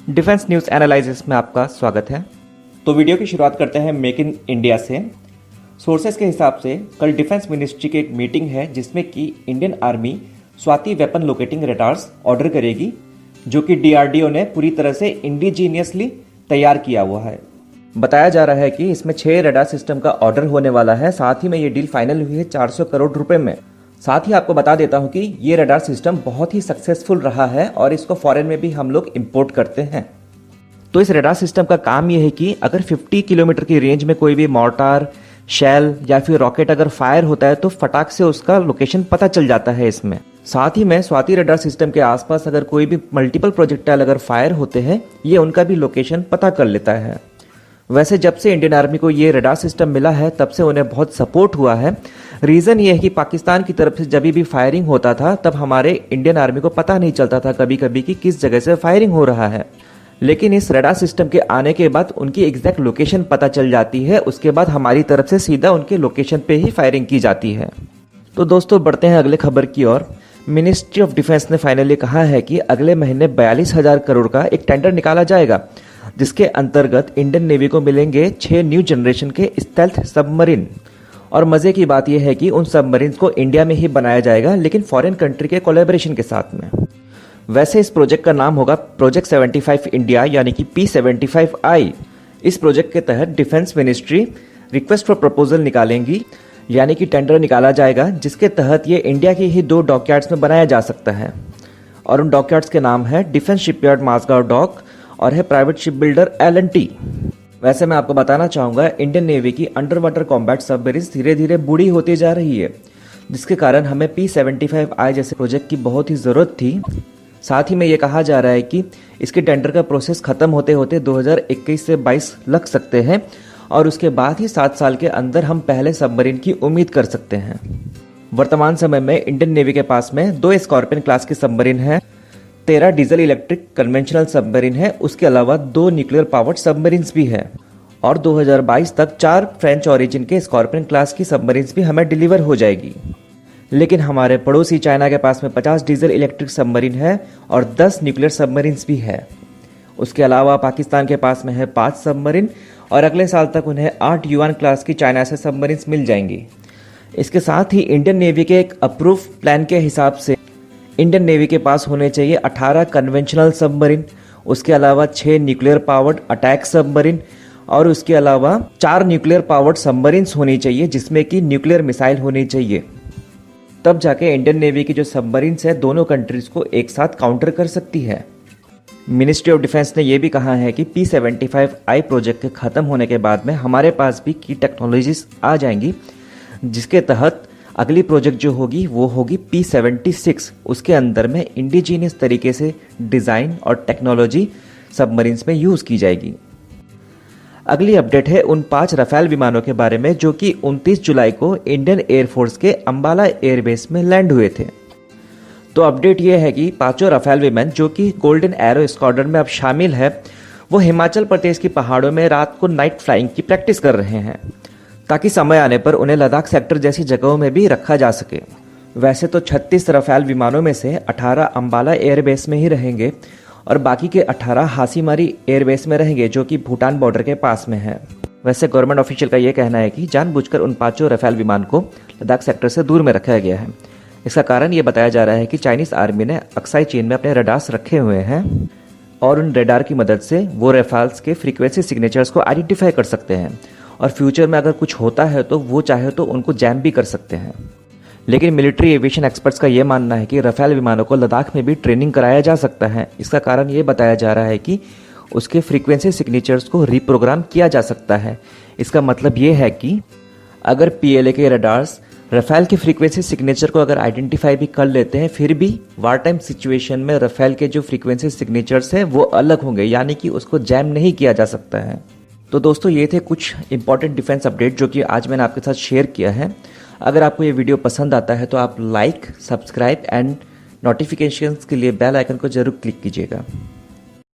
Defence news analysis में आपका स्वागत है। तो वीडियो की शुरुआत करते हैं मेक इन इंडिया से। सोर्सेस के हिसाब से कल डिफेंस मिनिस्ट्री की एक मीटिंग है जिसमें कि Indian army Swati weapon locating radars order करेगी, जो कि डीआरडीओ ने पूरी तरह से इंडिजीनियसली तैयार किया हुआ है। बताया जा रहा है कि इसमें 6 रडार सिस्टम का ऑर्डर होने वाला है। साथ ही में ये डील फाइनल हुई है 400 करोड़ रुपए में। साथ ही आपको बता देता हूं कि ये रडार सिस्टम बहुत ही सक्सेसफुल रहा है और इसको फॉरेन में भी हम लोग इंपोर्ट करते हैं। तो इस रडार सिस्टम का काम ये है कि अगर 50 किलोमीटर की रेंज में कोई भी मोर्टार, शेल या फिर रॉकेट अगर फायर होता है तो फटाक से उसका लोकेशन पता चल जाता है इसमें। साथ ही में स्वाति रडार सिस्टम के आसपास अगर कोई भी मल्टीपल प्रोजेक्टाइल अगर फायर होते हैं, ये उनका भी लोकेशन पता कर लेता है। वैसे जब से इंडियन आर्मी को ये रडार सिस्टम मिला है तब से उन्हें बहुत सपोर्ट हुआ है। रीज़न ये है कि पाकिस्तान की तरफ से जब भी फायरिंग होता था तब हमारे इंडियन आर्मी को पता नहीं चलता था कभी कभी कि किस जगह से फायरिंग हो रहा है, लेकिन इस रडार सिस्टम के आने के बाद उनकी एग्जैक्ट लोकेशन पता चल जाती है। उसके बाद हमारी तरफ से सीधा उनके लोकेशन पे ही फायरिंग की जाती है। तो दोस्तों बढ़ते हैं अगले खबर की ओर। मिनिस्ट्री ऑफ डिफेंस ने फाइनली कहा है कि अगले महीने 42,000 करोड़ का एक टेंडर निकाला जाएगा, जिसके अंतर्गत इंडियन नेवी को मिलेंगे 6 न्यू जनरेशन के स्टेल्थ सबमरीन। और मजे की बात यह है कि उन सबमरीन्स को इंडिया में ही बनाया जाएगा, लेकिन फॉरेन कंट्री के कोलैबोरेशन के साथ में। वैसे इस प्रोजेक्ट का नाम होगा प्रोजेक्ट 75 इंडिया यानी कि P75I। इस प्रोजेक्ट के तहत defence ministry request for proposal निकालेंगी, यानी कि टेंडर निकाला जाएगा, जिसके तहत ये इंडिया की ही 2 डॉकयार्ड्स में बनाया जा सकता है। और उन डॉकयार्ड्स के नाम है डिफेंस शिपयार्ड माजगांव डॉक और है प्राइवेट शिप बिल्डर L&T। वैसे मैं आपको बताना चाहूँगा, इंडियन नेवी की अंडर वाटर कॉम्बैट सबमरीन धीरे धीरे बूढ़ी होती जा रही है, जिसके कारण हमें P75I जैसे प्रोजेक्ट की बहुत ही ज़रूरत थी। साथ ही में ये कहा जा रहा है कि इसके टेंडर का प्रोसेस खत्म होते होते 2021 से 22 लग सकते हैं और उसके बाद ही 7 साल के अंदर हम पहले सबमरीन की उम्मीद कर सकते हैं। वर्तमान समय में इंडियन नेवी के पास में 2 स्कॉर्पियन क्लास की सबमरीन है, 13 डीजल इलेक्ट्रिक कन्वेंशनल सबमरीन है, उसके अलावा 2 न्यूक्लियर पावर्ड सबमरीन्स भी है। और 2022 तक 4 फ्रेंच ओरिजिन के स्कॉर्पियन क्लास की सबमरीन्स भी हमें डिलीवर हो जाएगी। लेकिन हमारे पड़ोसी चाइना के पास में 50 डीजल इलेक्ट्रिक सबमरीन है और 10 न्यूक्लियर सबमरीन्स भी है। उसके अलावा पाकिस्तान के पास में है 5 सबमरीन और अगले साल तक उन्हें 8 युआन क्लास की चाइना से सबमरीन्स मिल जाएंगी। इसके साथ ही इंडियन नेवी के एक अप्रूव प्लान के हिसाब से इंडियन नेवी के पास होने चाहिए 18 कन्वेंशनल सबमरीन, उसके अलावा 6 न्यूक्लियर पावर्ड अटैक सबमरीन और उसके अलावा 4 न्यूक्लियर पावर्ड सबमरीन्स होनी चाहिए, जिसमें कि न्यूक्लियर मिसाइल होनी चाहिए। तब जाके इंडियन नेवी की जो सबमरीन्स है दोनों कंट्रीज को एक साथ काउंटर कर सकती है। मिनिस्ट्री ऑफ डिफेंस ने यह भी कहा है कि P75I प्रोजेक्ट के खत्म होने के बाद में हमारे पास भी की टेक्नोलॉजीज आ जाएंगी, जिसके तहत अगली प्रोजेक्ट जो होगी वो होगी P76। उसके अंदर में इंडिजीनियस तरीके से डिज़ाइन और टेक्नोलॉजी सबमरीन्स में यूज़ की जाएगी। अगली अपडेट है उन 5 रफेल विमानों के बारे में जो कि 29 जुलाई को इंडियन एयरफोर्स के अंबाला एयरबेस में लैंड हुए थे। तो अपडेट ये है कि 5 रफेल विमान जो कि गोल्डन एरो स्क्वाड्रन में अब शामिल है, वो हिमाचल प्रदेश की पहाड़ों में रात को नाइट फ्लाइंग की प्रैक्टिस कर रहे हैं, ताकि समय आने पर उन्हें लद्दाख सेक्टर जैसी जगहों में भी रखा जा सके। वैसे तो 36 रफेल विमानों में से 18 अंबाला एयरबेस में ही रहेंगे और बाकी के 18 हासीमारी एयरबेस में रहेंगे, जो कि भूटान बॉर्डर के पास में है। वैसे गवर्नमेंट ऑफिशियल का यह कहना है कि जानबूझकर उन 5 रफेल विमान को लद्दाख सेक्टर से दूर में रखा गया है। इसका कारण ये बताया जा रहा है कि चाइनीज आर्मी ने अक्साई चीन में अपने रडार्स रखे हुए हैं और उन रडार की मदद से वो रफेल्स के फ्रीक्वेंसी सिग्नेचर्स को आइडेंटिफाई कर सकते हैं और फ्यूचर में अगर कुछ होता है तो वो चाहे तो उनको जैम भी कर सकते हैं। लेकिन मिलिट्री एविएशन एक्सपर्ट्स का ये मानना है कि रफेल विमानों को लद्दाख में भी ट्रेनिंग कराया जा सकता है। इसका कारण ये बताया जा रहा है कि उसके फ्रीक्वेंसी सिग्नेचर्स को रिप्रोग्राम किया जा सकता है। इसका मतलब ये है कि अगर PLA के रडार्स रफेल के फ्रीक्वेंसी सिग्नेचर को अगर आइडेंटिफाई भी कर लेते हैं, फिर भी वार टाइम सिचुएशन में रफेल के जो फ्रीक्वेंसी सिग्नेचर्स हैं वो अलग होंगे, यानी कि उसको जैम नहीं किया जा सकता है। तो दोस्तों ये थे कुछ इंपॉर्टेंट डिफेंस अपडेट जो कि आज मैंने आपके साथ शेयर किया है। अगर आपको ये वीडियो पसंद आता है तो आप लाइक, सब्सक्राइब एंड नोटिफिकेशंस के लिए बेल आइकन को जरूर क्लिक कीजिएगा।